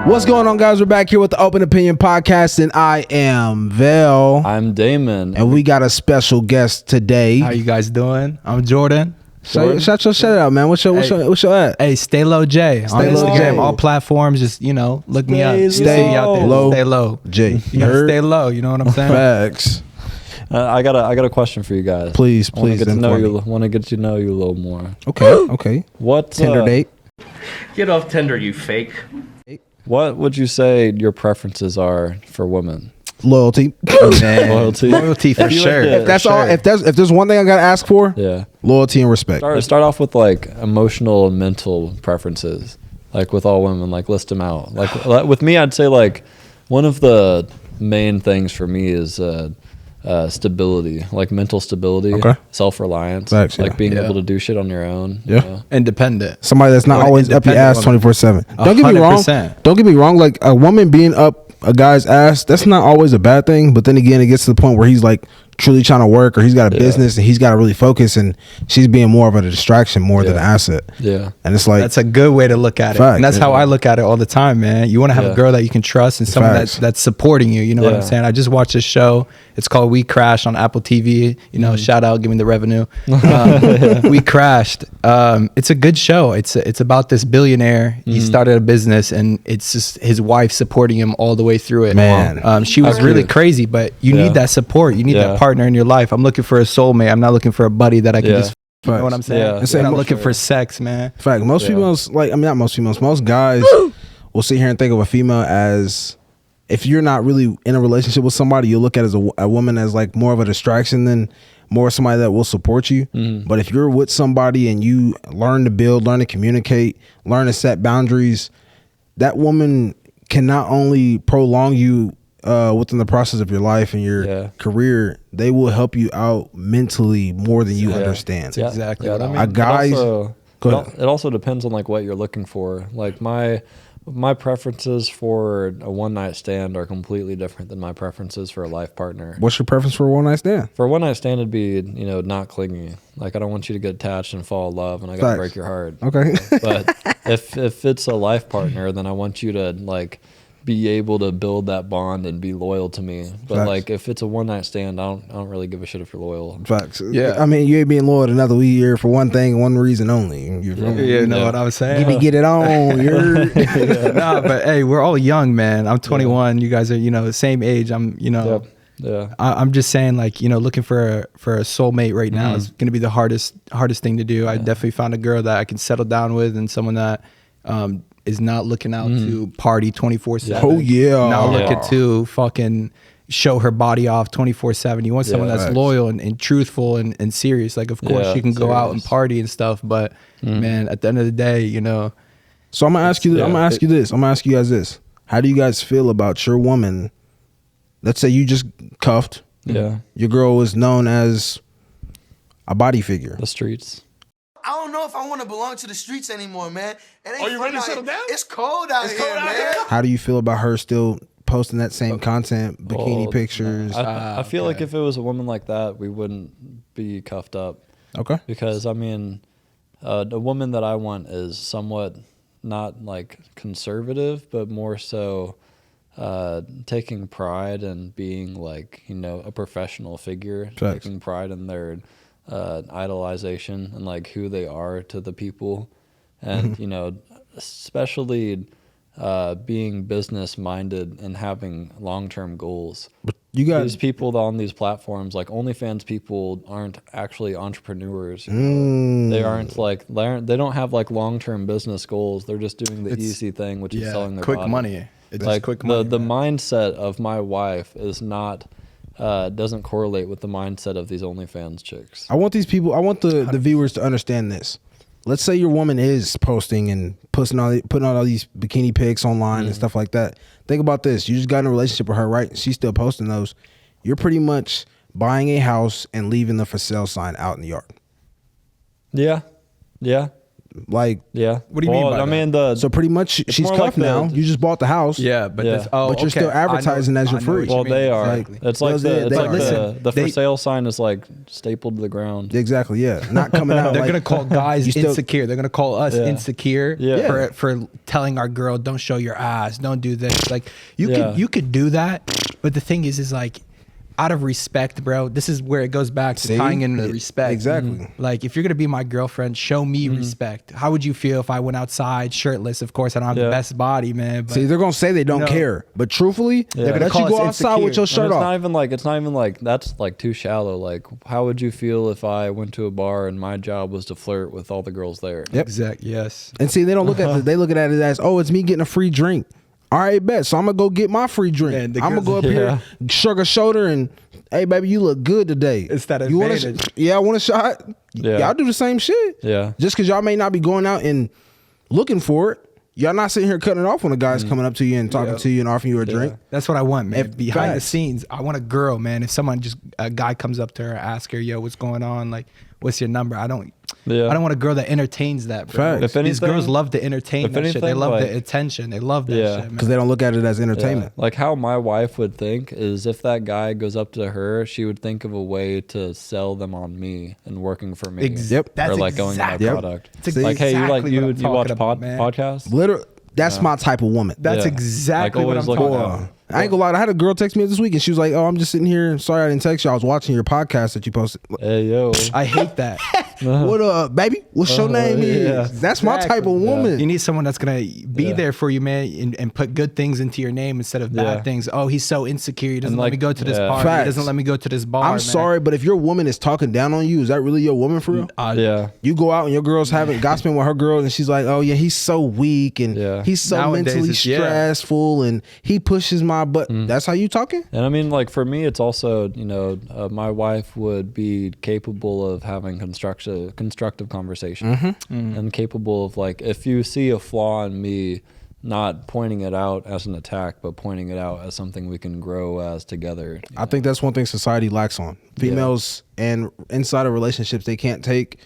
What's going on, guys? We're back here with the Open Opinion Podcast, and I am Vel. I'm Damon. And we got a special guest today. How you guys doing? I'm Jordan. Shout your shit out, man. What's your at? Hey, Stay Low J on Instagram, all platforms. Just, look me up. Stay out there. low. Stay low. J. You gotta stay low. You know what I'm saying? Facts. I got a question for you guys. Please. Want to get to know you a little more. Okay. What Tinder date? Get off Tinder, you fake. What would you say your preferences are for women? Loyalty. Loyalty for sure. If that's all. If there's one thing I gotta ask for, loyalty and respect. Start off with like emotional and mental preferences, like with all women. Like list them out. Like with me, I'd say like one of the main things for me is stability, like mental stability, self-reliance, like being able to do shit on your own. Independent. Somebody that's not always up your ass 24/7. Don't get me wrong. Don't get me wrong. Like a woman being up a guy's ass, that's not always a bad thing. But then again, it gets to the point where he's like truly trying to work, or he's got a business and he's got to really focus, and she's being more of a distraction more than an asset. And it's like, that's a good way to look at it. And that's how I look at it all the time, man. You want to have a girl that you can trust and someone that's supporting you. You know what I'm saying? I just watched this show. It's called We Crashed on Apple TV. Shout out, give me the revenue. We Crashed. It's a good show. It's about this billionaire. He started a business, and it's just his wife supporting him all the way through it. Man, she was really crazy, but you need that support. You need that partner in your life. I'm looking for a soulmate. I'm not looking for a buddy that I can just. You know what I'm saying? I'm not looking for sex, man. Fact. Most females, not most females. Most guys will sit here and think of a female as, if you're not really in a relationship with somebody, you'll look at as a woman as like more of a distraction than more somebody that will support you. But if you're with somebody and you learn to build, learn to communicate, learn to set boundaries, that woman can not only prolong you within the process of your life and your career, they will help you out mentally more than you understand. That's exactly what I mean. A guy's it also depends on like what you're looking for. Like my preferences for a one-night stand are completely different than my preferences for a life partner. What's your preference for a one-night stand? For a one-night stand, it'd be, not clingy. Like, I don't want you to get attached and fall in love, and I gotta break your heart. Okay. But if it's a life partner, then I want you to, like, be able to build that bond and be loyal to me. But like if it's a one night stand, I don't really give a shit if you're loyal. Facts. Yeah. I mean, you ain't being loyal to another year for one thing, one reason only. You know what I was saying? Get it on. Nah, but hey, we're all young, man. I'm 21. You guys are, the same age. I'm, I'm just saying, like, looking for a soulmate right now is going to be the hardest thing to do. I definitely found a girl that I can settle down with, and someone that is not looking out to party 24/7. Oh yeah. Not looking to fucking show her body off 24/7. You want someone that's loyal and truthful and serious. Like, of course she can go out and party and stuff, but man, at the end of the day, So I'm gonna ask you. I'm gonna ask you this. I'm gonna ask you guys this. How do you guys feel about your woman? Let's say you just cuffed. Yeah. Your girl is known as a body figure. The streets. I don't know if I want to belong to the streets anymore, man. Are you ready to settle down? It's cold out here, man. How do you feel about her still posting that same content, bikini pictures? I feel like if it was a woman like that, we wouldn't be cuffed up. Okay. Because, I mean, the woman that I want is somewhat not like conservative, but more so taking pride in being like, a professional figure. Facts. Taking pride in their idolization and like who they are to the people, and especially being business minded and having long-term goals. But you got these people on these platforms, like OnlyFans people, aren't actually entrepreneurs. They aren't like they don't have like long-term business goals. They're just doing the easy thing, which is selling their quick body. money. It's like quick money. The mindset of my wife is not doesn't correlate with the mindset of these OnlyFans chicks. I want these people, I want the viewers to understand this. Let's say your woman is posting and putting all these bikini pics online and stuff like that. Think about this. You just got in a relationship with her, right? She's still posting those. You're pretty much buying a house and leaving the for sale sign out in the yard. Yeah. Like, Yeah. What do you mean by I that? mean, so pretty much she's more cuffed like now. You just bought the house. Yeah, but Yeah. But you're still advertising as you're free. well, they are. Exactly. It's like Listen, the for sale sign is like stapled to the ground. Exactly. Yeah. Not coming out. They're like, gonna call guys insecure. They're gonna call us insecure Yeah. for telling our girl, don't show your ass, don't do this. Like Yeah. you could do that, but the thing is like, out of respect, bro. This is where it goes back to tying in the respect. Exactly. Like, if you're gonna be my girlfriend, show me respect. How would you feel if I went outside shirtless? Of course, I don't have the best body, man. But See, they're gonna say they don't care, but truthfully, They're they're gonna let call you go us outside with insecure. your shirt It's off. not even like that's like too shallow. Like, how would you feel if I went to a bar and my job was to flirt with all the girls there? Yep. exact, yes. And see, they don't look at it. They look at it as, oh, it's me getting a free drink. All right, bet. So I'm gonna go get my free drink. Man, the I'm gonna go girls- up here, shrug a shoulder, and hey, baby, you look good today. It's that you advantage. Yeah, I want a shot. Yeah. Y'all do the same shit. Yeah. Just because y'all may not be going out and looking for it, y'all not sitting here cutting it off when a guy's coming up to you and talking to you and offering you a drink. That's what I want, man. If- Behind the facts. scenes, I want a girl, man. If a guy comes up to her, ask her, yo, what's going on? Like, what's your number? I don't want a girl that entertains that, bro. Facts. If These anything- girls love to entertain if that shit. They anything, love like- the attention. They love that Yeah. shit, man. Because they don't look at it as Yeah. entertainment. Like how my wife would think is if that guy goes up to her, she would think of a way to sell them on me and working for me. Yep. That's or like going to my exactly- product. That's Like, hey, exactly you what I'm watch talking about, man. podcasts? Literally, that's my type of woman. That's Yeah. exactly Like, what I'm always talking looking about. out. I ain't gonna lie. I had a girl text me this week and she was like, "Oh, I'm just sitting here. Sorry I didn't text you. I was watching your podcast that you posted." Hey yo. I hate that. What up, baby? What's your name? yeah. Is that's my type of woman. You need someone that's gonna be there for you, man, and put good things into your name instead of bad Yeah. things. Oh, he's so insecure. He doesn't And let like- me go to this yeah. party. Facts. He doesn't let me go to this bar. I'm man. sorry, but if your woman is talking down on you, is that really your woman for real? Yeah. You go out and your girl's having gossiping with her girl, and she's like, "Oh yeah, he's so weak and Yeah. he's so Nowadays, mentally it's- yeah. stressful and he pushes my butt." That's how you talking? And I mean, like for me, it's also my wife would be capable of having constructive conversation, and capable of like if you see a flaw in me, not pointing it out as an attack, but pointing it out as something we can grow as together. I think that's one thing society lacks on females and inside of relationships. They can't take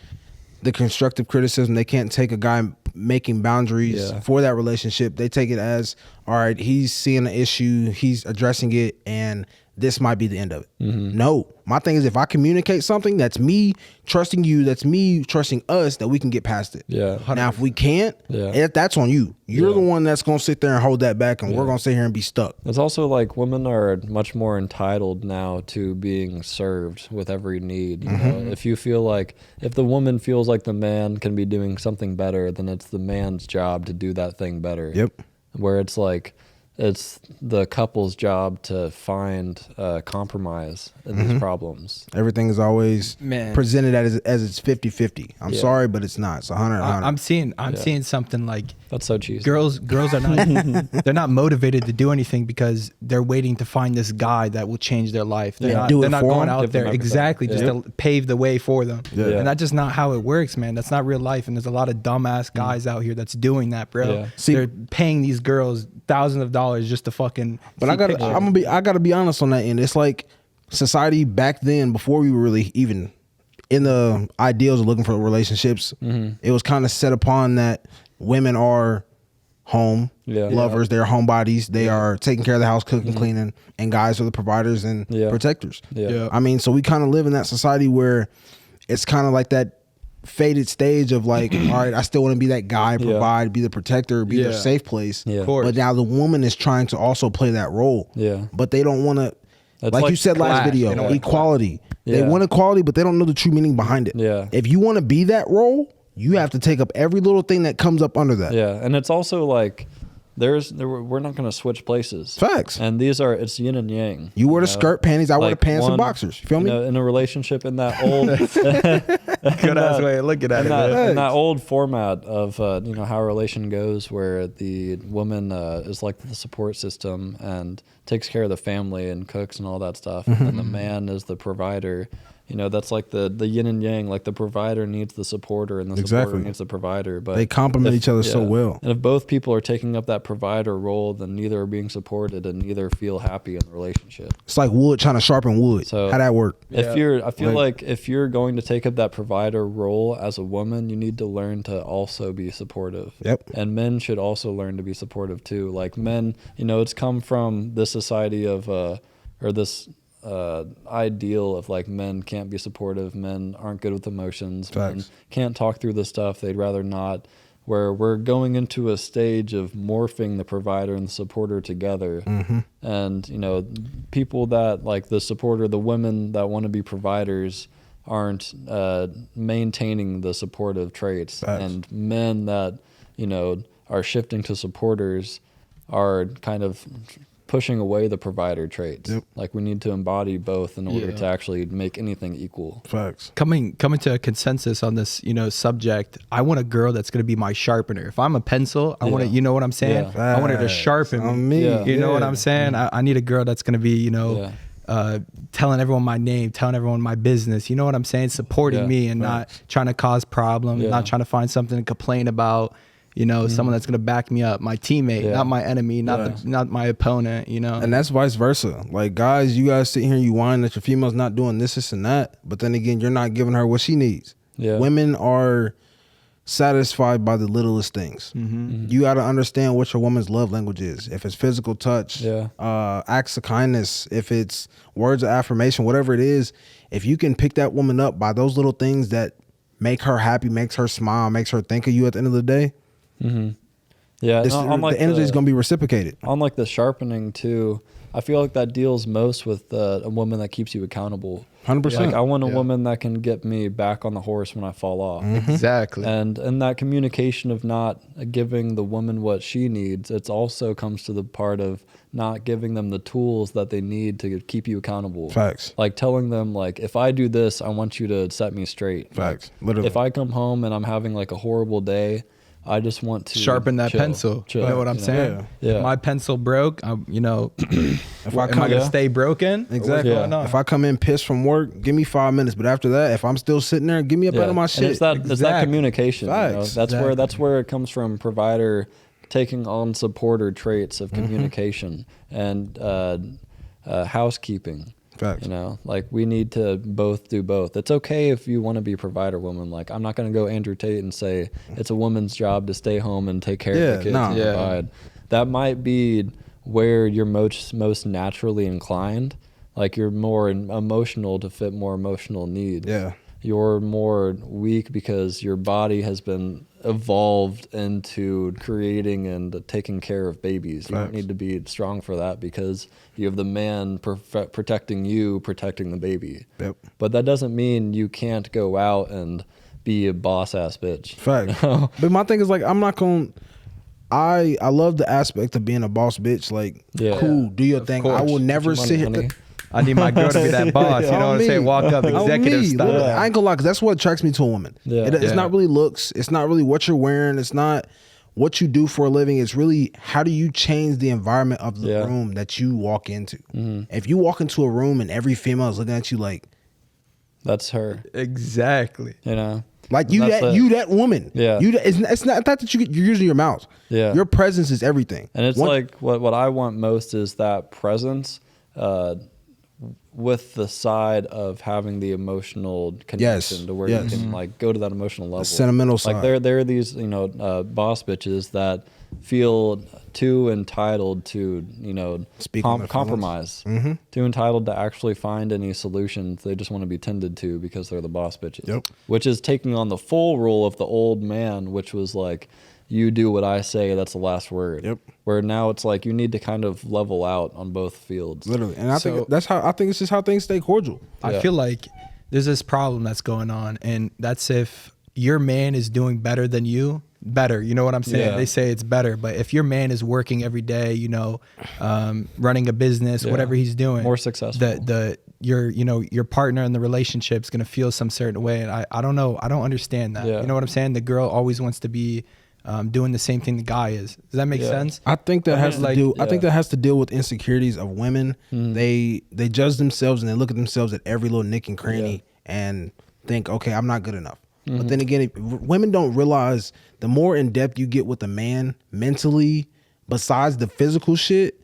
the constructive criticism. They can't take a guy making boundaries for that relationship. They take it as, all right, he's seeing an issue, he's addressing it, and this might be the end of it. No, my thing is if I communicate something, that's me trusting you, that's me trusting us, that we can get past it. Yeah. Now, if we can't, that's on you. You're the one that's going to sit there and hold that back, and we're going to sit here and be stuck. It's also like women are much more entitled now to being served with every need. You know? If you feel like, if the woman feels like the man can be doing something better, then it's the man's job to do that thing better. Yep. Where it's like, it's the couple's job to find compromise in these problems. Everything is always presented as it's 50-50. I'm sorry, but it's not. It's 100. I'm seeing something like That's so cheesy. girls are not they're not motivated to do anything because they're waiting to find this guy that will change their life. They're not, Do it they're not for going them. out Give them there everything. exactly just to pave the way for them. Yeah. And that's just not how it works, man. That's not real life. And there's a lot of dumbass guys out here that's doing that, bro. Yeah. See- they're paying these girls thousands of dollars just to fucking. But see I pictures. gotta be honest on that end. It's like society back then, before we were really even in the ideals of looking for relationships, it was kind of set upon that women are home lovers, they're homebodies, they are taking care of the house, cooking, cleaning, and guys are the providers and protectors. I mean, so we kind of live in that society where it's kind of like that faded stage of like, all right, I still want to be that guy, provide, be the protector, be their safe place. Yeah. Of course. But now the woman is trying to also play that role. Yeah. But they don't want to, It's like you like said last clash. video, They don't want equality. They Yeah. want equality, but they don't know the true meaning behind it. Yeah. If you want to be that role, you have to take up every little thing that comes up under that. Yeah, and it's also like we're not going to switch places. Facts. And it's yin and yang. You wear the skirt, panties. I wear the Like pants and one- boxers. You feel me? In a relationship, in that old Good ass way of looking at it. man. in that old format of how a relation goes, where the woman is like the support system and takes care of the family and cooks and all that stuff, and the man is the provider. you know, that's like the yin and yang. Like the provider needs the supporter and the supporter needs the provider. But they complement each other so well. And if both people are taking up that provider role, then neither are being supported and neither feel happy in the relationship. It's like wood trying to sharpen wood. So how that work? I feel like if you're going to take up that provider role as a woman, you need to learn to also be supportive. Yep. And men should also learn to be supportive too. Like men, you know, it's come from this society of or this ideal of like men can't be supportive, men aren't good with emotions, men can't talk through this stuff, they'd rather not, where we're going into a stage of morphing the provider and the supporter together. And you know, people that like the supporter, the women that want to be providers aren't maintaining the supportive traits. And men that, you know, are shifting to supporters are kind of pushing away the provider traits. Like we need to embody both in order to actually make anything equal. Facts. Coming to a consensus on this, you know, subject. I want a girl that's going to be my sharpener. If I'm a pencil, I want to, you know what I'm saying? I want her to sharpen me. You know what I'm saying? I need a girl that's going to be, you know, telling everyone my name, telling everyone my business. You know what I'm saying? Supporting me and not trying to cause problems, not trying to find something to complain about. You know, someone that's gonna back me up, my teammate, not my enemy, not my opponent. You know, and that's vice versa. Like guys, you guys sit here and you whine that your female's not doing this, and that, but then again, you're not giving her what she needs. Women are satisfied by the littlest things. You got to understand what your woman's love language is. If it's physical touch, acts of kindness, if it's words of affirmation, whatever it is, if you can pick that woman up by those little things that make her happy, makes her smile, makes her think of you at the end of the day. Yeah, the energy is going to be reciprocated. On like the sharpening too, I feel like that deals most with a woman that keeps you accountable. 100%. Like I want a woman that can get me back on the horse when I fall off. Exactly. And that communication of not giving the woman what she needs, it also comes to the part of not giving them the tools that they need to keep you accountable. Facts. Like telling them like, if I do this, I want you to set me straight. Facts. Like, literally. if I come home and I'm having like a horrible day, I just want to sharpen that pencil. You know what I'm saying? Yeah. My pencil broke. You know, if am I gonna stay broken? Exactly. If I come in pissed from work, give me 5 minutes. But after that, if I'm still sitting there, give me a bit of my shit. And it's that communication. You know? That's where it comes from. Provider taking on supporter traits of communication and housekeeping. Facts. You know, like we need to both do both. It's okay if you want to be a provider woman. Like I'm not going to go Andrew Tate and say it's a woman's job to stay home and take care of the kids and provide. That might be where you're most naturally inclined. Like you're more emotional to fit more emotional needs. Yeah. You're more weak because your body has been evolved into creating and taking care of babies. You don't need to be strong for that because you have the man protecting you, protecting the baby. But that doesn't mean you can't go out and be a boss ass bitch. Fact. You know? But my thing is like, I'm not going to, I love the aspect of being a boss bitch. Like, cool, do your thing. I will never sit here. I need my girl to be that boss. You know what I'm saying? Walk up executive style. I ain't gonna lie, because that's what attracts me to a woman. It's not really looks. It's not really what you're wearing. It's not what you do for a living. It's really how do you change the environment of the room that you walk into. If you walk into a room and every female is looking at you like, that's her. Exactly. You know? Like you that woman. Yeah. It's not that you're using your mouth. Yeah. Your presence is everything. And it's like what I want most is that presence with the side of having the emotional connection to where you can like go to that emotional level. The sentimental side. Like there are these, you know, boss bitches that feel too entitled to, you know, compromise. Too entitled to actually find any solutions. They just want to be tended to because they're the boss bitches. Which is taking on the full role of the old man, which was like, you do what I say, that's the last word. Where now it's like you need to kind of level out on both fields. Literally. And I think it's just how things stay cordial. I feel like there's this problem that's going on, and that's if your man is doing better than you, you know what I'm saying? They say it's better, but if your man is working every day, you know, running a business, whatever he's doing, more successful. Your partner in the relationship is going to feel some certain way. And I don't know. I don't understand that. You know what I'm saying? The girl always wants to be doing the same thing the guy is. Does that make sense? I think that has to do. I think that has to deal with insecurities of women. They judge themselves and they look at themselves at every little nick and cranny, and think, okay, I'm not good enough. But then again, women don't realize the more in depth you get with a man mentally, besides the physical shit,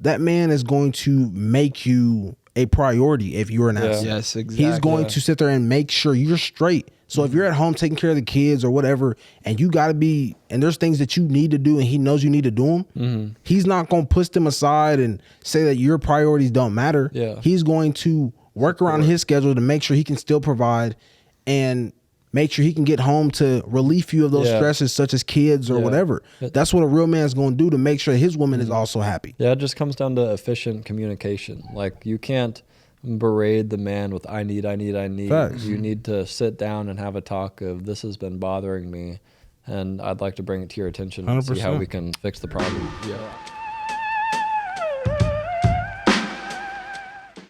that man is going to make you a priority if you're an asset. Yes, exactly. He's going to sit there and make sure you're straight. So if you're at home taking care of the kids or whatever, and you got to be, and there's things that you need to do and he knows you need to do them, he's not going to push them aside and say that your priorities don't matter. Yeah. He's going to work around his schedule to make sure he can still provide and make sure he can get home to relieve you of those stresses such as kids or whatever. That's what a real man's going to do to make sure his woman is also happy. Yeah, it just comes down to efficient communication. Like, you can't berate the man with I need. Facts. You need to sit down and have a talk of, this has been bothering me and I'd like to bring it to your attention and see how we can fix the problem. Yeah.